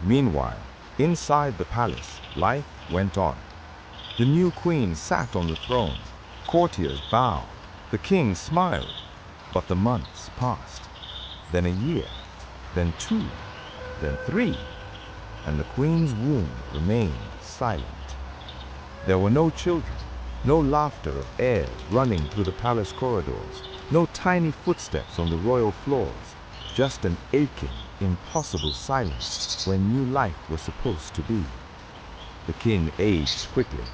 Meanwhile, inside the palace, life went on. The new queen sat on the throne. Courtiers bowed. The king smiled. But the months passed. Then a year, then 2, then 3, and the queen's womb remained silent. There were no children, no laughter of heirs running through the palace corridors, no tiny footsteps on the royal floors, just an aching, impossible silence where new life was supposed to be. The king aged quickly.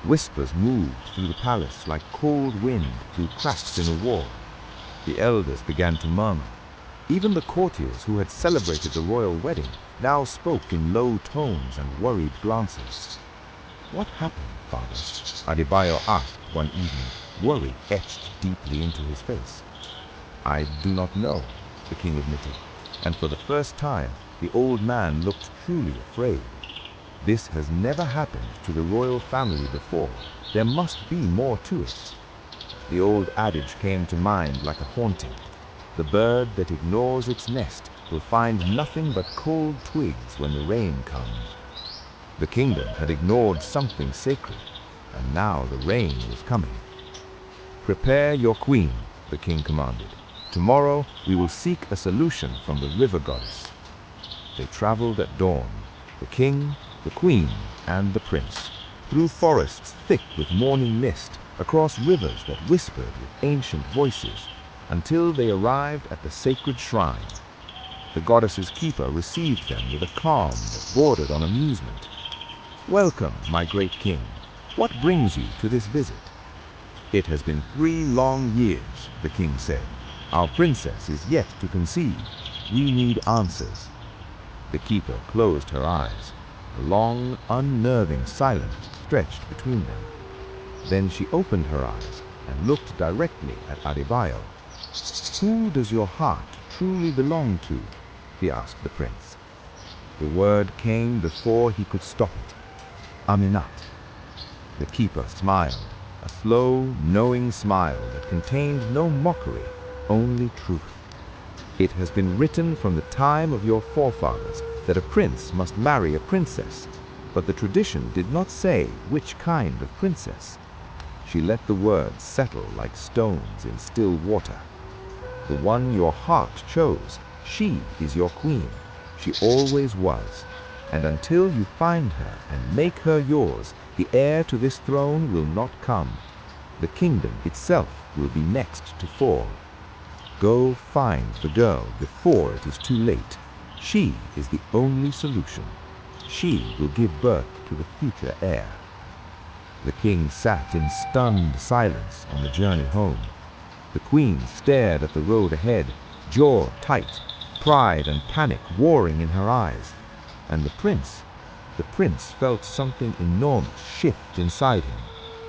Whispers moved through the palace like cold wind through cracks in a wall. The elders began to murmur. Even the courtiers who had celebrated the royal wedding now spoke in low tones and worried glances. "What happened, father?" Adebayo asked one evening, worry etched deeply into his face. "I do not know," the king admitted, and for the first time the old man looked truly afraid. This has never happened to the royal family before. There must be more to it. The old adage came to mind like a haunting. The bird that ignores its nest will find nothing but cold twigs when the rain comes. The kingdom had ignored something sacred, and now the rain was coming. "Prepare your queen," the king commanded. "Tomorrow we will seek a solution from the river goddess." They traveled at dawn, the king, the queen, and the prince, through forests thick with morning mist, across rivers that whispered with ancient voices, until they arrived at the sacred shrine. The goddess's keeper received them with a calm that bordered on amusement. "Welcome, my great king. What brings you to this visit?" "It has been 3 long years," the king said. "Our princess is yet to conceive. We need answers." The keeper closed her eyes. A long, unnerving silence stretched between them. Then she opened her eyes and looked directly at Adebayo. "Who does your heart truly belong to?" he asked the prince. The word came before he could stop it. "Aminat." The keeper smiled, a slow, knowing smile that contained no mockery, only truth. "It has been written from the time of your forefathers that a prince must marry a princess, but the tradition did not say which kind of princess." She let the words settle like stones in still water. "The one your heart chose, she is your queen. She always was. And until you find her and make her yours, the heir to this throne will not come. The kingdom itself will be next to fall. Go find the girl before it is too late. She is the only solution. She will give birth to the future heir." The king sat in stunned silence on the journey home. The queen stared at the road ahead, jaw tight, pride and panic warring in her eyes. And the prince felt something enormous shift inside him.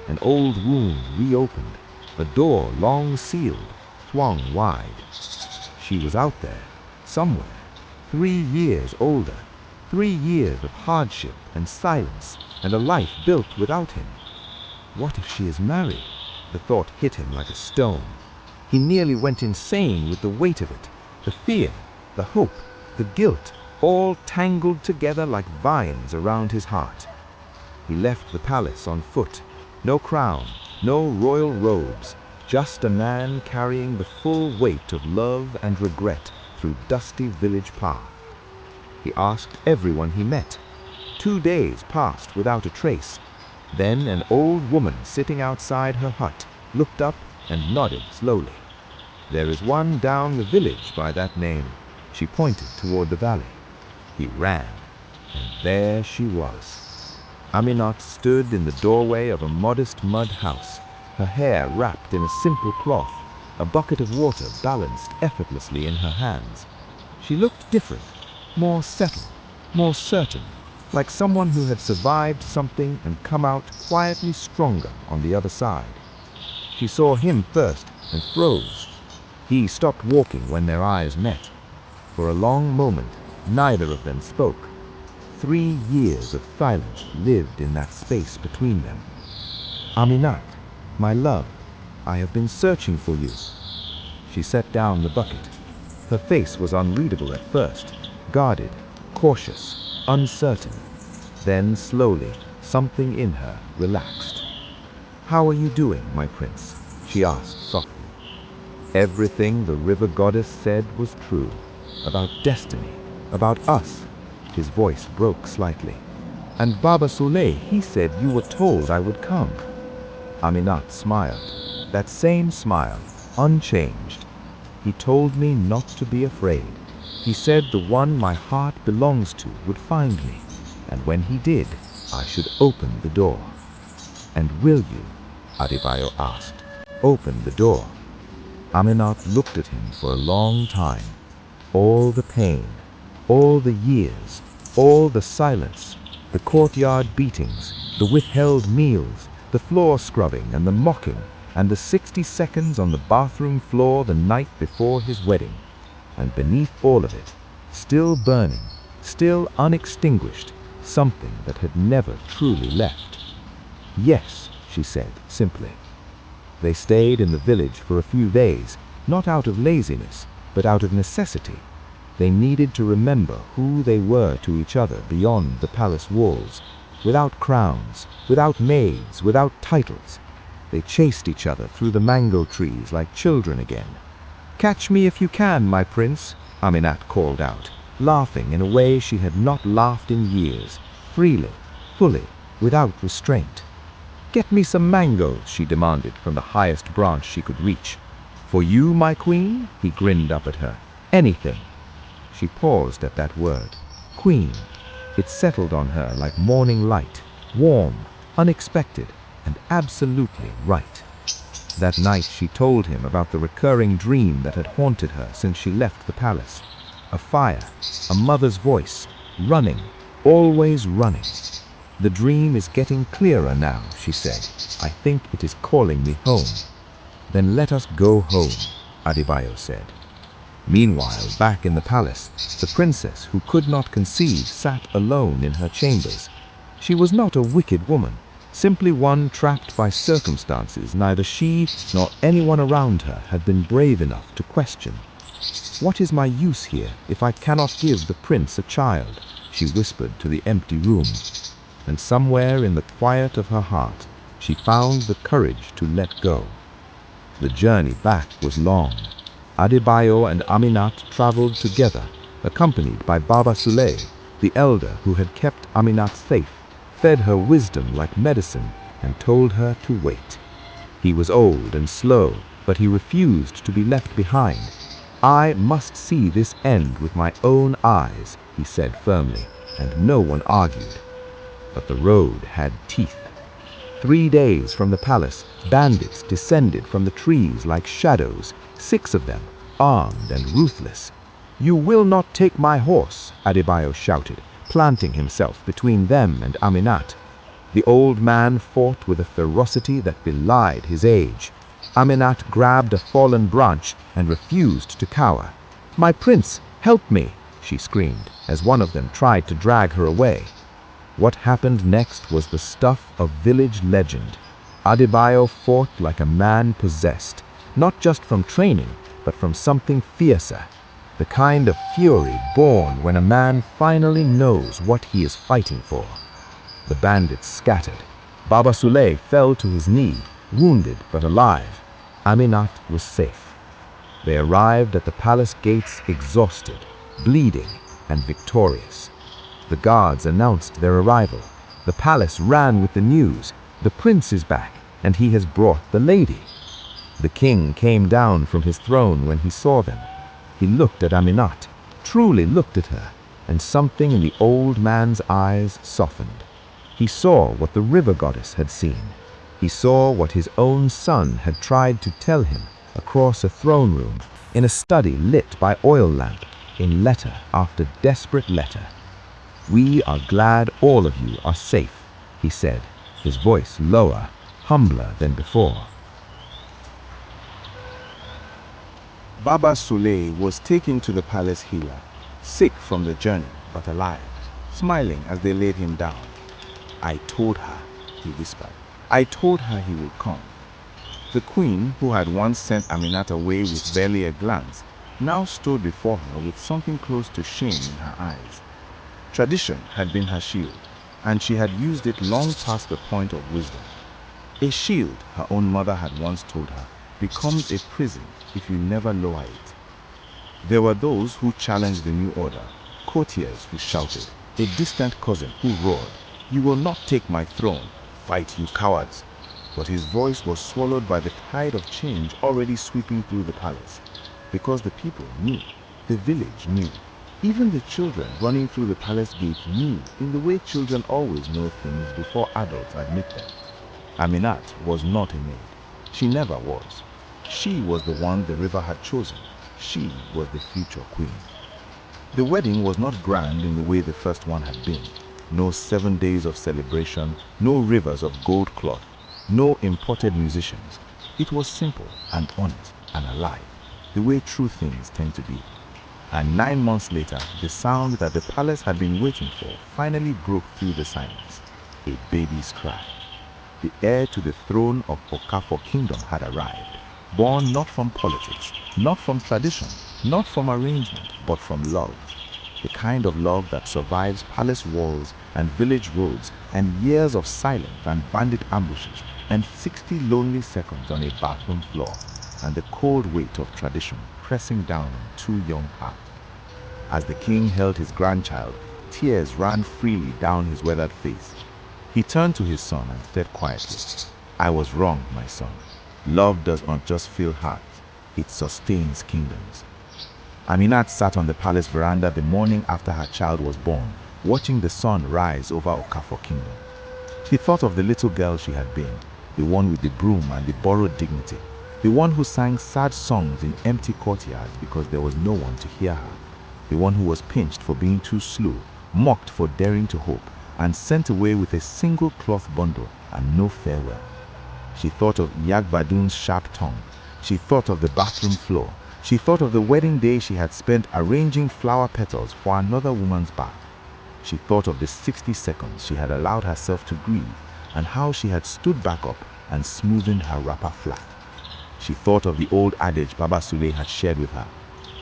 An old wound reopened, a door long sealed, swung wide. She was out there, somewhere, 3 years older, 3 years of hardship and silence, and a life built without him. What if she is married? The thought hit him like a stone. He nearly went insane with the weight of it, the fear, the hope, the guilt, all tangled together like vines around his heart. He left the palace on foot. No crown, no royal robes, just a man carrying the full weight of love and regret through dusty village paths. He asked everyone he met. 2 days passed without a trace. Then an old woman sitting outside her hut looked up and nodded slowly. "There is one down the village by that name." She pointed toward the valley. He ran, and there she was. Aminat stood in the doorway of a modest mud house, her hair wrapped in a simple cloth, a bucket of water balanced effortlessly in her hands. She looked different, more settled, more certain, like someone who had survived something and come out quietly stronger on the other side. She saw him first and froze. He stopped walking when their eyes met. For a long moment, neither of them spoke. 3 years of silence lived in that space between them. "Aminat, my love, I have been searching for you." She set down the bucket. Her face was unreadable at first, guarded, cautious. uncertain. Then slowly, something in her relaxed. "How are you doing, my prince?" she asked softly. Everything the river goddess said was true. About destiny, about us. His voice broke slightly. "And Baba Sule, he said you were told I would come." Aminat smiled. That same smile, unchanged. "He told me not to be afraid. He said the one my heart belongs to would find me, and when he did, I should open the door." "And will you?" Adebayo asked. "Open the door?" Aminat looked at him for a long time. All the pain, all the years, all the silence, the courtyard beatings, the withheld meals, the floor scrubbing and the mocking, and the 60 seconds on the bathroom floor the night before his wedding. And beneath all of it, still burning, still unextinguished, something that had never truly left. "Yes," she said simply. They stayed in the village for a few days, not out of laziness, but out of necessity. They needed to remember who they were to each other beyond the palace walls, without crowns, without maids, without titles. They chased each other through the mango trees like children again. "Catch me if you can, my prince," Aminat called out, laughing in a way she had not laughed in years, freely, fully, without restraint. "Get me some mangoes," she demanded from the highest branch she could reach. "For you, my queen?" He grinned up at her. "Anything." She paused at that word. Queen. It settled on her like morning light, warm, unexpected, and absolutely right. That night she told him about the recurring dream that had haunted her since she left the palace. A fire, a mother's voice, running, always running. "The dream is getting clearer now," she said. "I think it is calling me home." "Then let us go home," Adebayo said. Meanwhile, back in the palace, the princess who could not conceive sat alone in her chambers. She was not a wicked woman, simply one trapped by circumstances neither she nor anyone around her had been brave enough to question. "What is my use here if I cannot give the prince a child?" she whispered to the empty room. And somewhere in the quiet of her heart, she found the courage to let go. The journey back was long. Adebayo and Aminat traveled together, accompanied by Baba Sule, the elder who had kept Aminat safe, fed her wisdom like medicine, and told her to wait. He was old and slow, but he refused to be left behind. "I must see this end with my own eyes," he said firmly, and no one argued. But the road had teeth. 3 days from the palace, bandits descended from the trees like shadows, 6 of them, armed and ruthless. "You will not take my horse," Adebayo shouted, planting himself between them and Aminat. The old man fought with a ferocity that belied his age. Aminat grabbed a fallen branch and refused to cower. "My prince, help me!" she screamed, as one of them tried to drag her away. What happened next was the stuff of village legend. Adebayo fought like a man possessed, not just from training, but from something fiercer, the kind of fury born when a man finally knows what he is fighting for. The bandits scattered. Baba Sule fell to his knee, wounded but alive. Aminat was safe. They arrived at the palace gates exhausted, bleeding, and victorious. The guards announced their arrival. The palace ran with the news. "The prince is back, and he has brought the lady." The king came down from his throne when he saw them. He looked at Aminat, truly looked at her, and something in the old man's eyes softened. He saw what the river goddess had seen. He saw what his own son had tried to tell him across a throne room, in a study lit by oil lamp, in letter after desperate letter. "We are glad all of you are safe," he said, his voice lower, humbler than before. Baba Sule was taken to the palace healer, sick from the journey but alive, smiling as they laid him down. "I told her," he whispered. "I told her he would come." The queen, who had once sent Aminat away with barely a glance, now stood before her with something close to shame in her eyes. Tradition had been her shield, and she had used it long past the point of wisdom. A shield, her own mother had once told her, becomes a prison if you never lower it. There were those who challenged the new order, courtiers who shouted, a distant cousin who roared, "You will not take my throne! Fight, you cowards!" But his voice was swallowed by the tide of change already sweeping through the palace. Because the people knew, the village knew, even the children running through the palace gate knew, in the way children always know things before adults admit them. Aminat was not a maid. She never was. She was the one the river had chosen. She was the future queen. The wedding was not grand in the way the first one had been. No 7 days of celebration, no rivers of gold cloth, no imported musicians. It was simple and honest and alive, the way true things tend to be. And 9 months later, the sound that the palace had been waiting for finally broke through the silence. A baby's cry. The heir to the throne of Okafor Kingdom had arrived, born not from politics, not from tradition, not from arrangement, but from love. The kind of love that survives palace walls and village roads and years of silent and bandit ambushes and 60 lonely seconds on a bathroom floor and the cold weight of tradition pressing down on 2 young hearts. As the king held his grandchild, tears ran freely down his weathered face. He turned to his son and said quietly, "I was wrong, my son. Love does not just fill hearts, it sustains kingdoms." Aminat sat on the palace veranda the morning after her child was born, watching the sun rise over Okafor Kingdom. She thought of the little girl she had been, the one with the broom and the borrowed dignity, the one who sang sad songs in empty courtyards because there was no one to hear her, the one who was pinched for being too slow, mocked for daring to hope, and sent away with a single cloth bundle and no farewell. She thought of Yagbadun's sharp tongue. She thought of the bathroom floor. She thought of the wedding day she had spent arranging flower petals for another woman's bath. She thought of the 60 seconds she had allowed herself to grieve and how she had stood back up and smoothened her wrapper flat. She thought of the old adage Baba Sule had shared with her.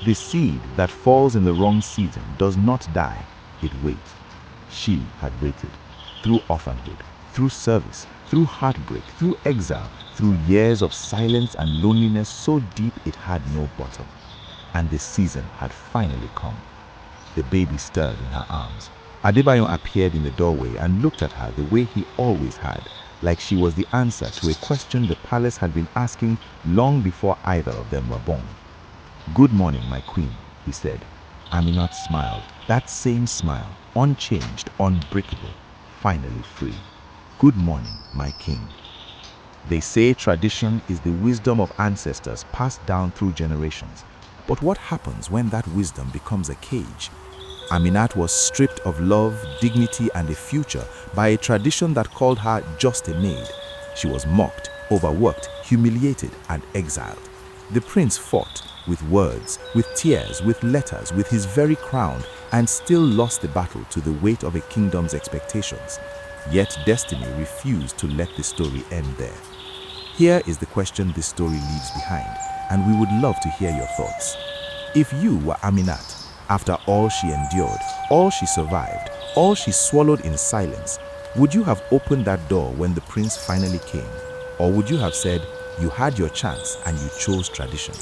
The seed that falls in the wrong season does not die, it waits. She had waited, through orphanhood, through service, through heartbreak, through exile, through years of silence and loneliness so deep it had no bottom. And the season had finally come. The baby stirred in her arms. Adebayo appeared in the doorway and looked at her the way he always had, like she was the answer to a question the palace had been asking long before either of them were born. "Good morning, my queen," he said. Aminat smiled, that same smile, unchanged, unbreakable, finally free. "Good morning, my king." They say tradition is the wisdom of ancestors passed down through generations. But what happens when that wisdom becomes a cage? Aminat was stripped of love, dignity, and a future by a tradition that called her just a maid. She was mocked, overworked, humiliated, and exiled. The prince fought, with words, with tears, with letters, with his very crown, and still lost the battle to the weight of a kingdom's expectations. Yet destiny refused to let the story end there. Here is the question this story leaves behind, and we would love to hear your thoughts. If you were Aminat, after all she endured, all she survived, all she swallowed in silence, would you have opened that door when the prince finally came? Or would you have said, you had your chance and you chose tradition?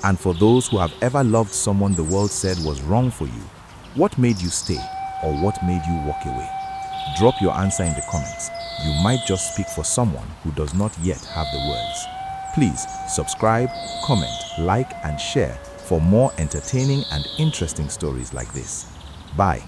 And for those who have ever loved someone the world said was wrong for you, what made you stay or what made you walk away? Drop your answer in the comments. You might just speak for someone who does not yet have the words. Please subscribe, comment, like, and share for more entertaining and interesting stories like this. Bye.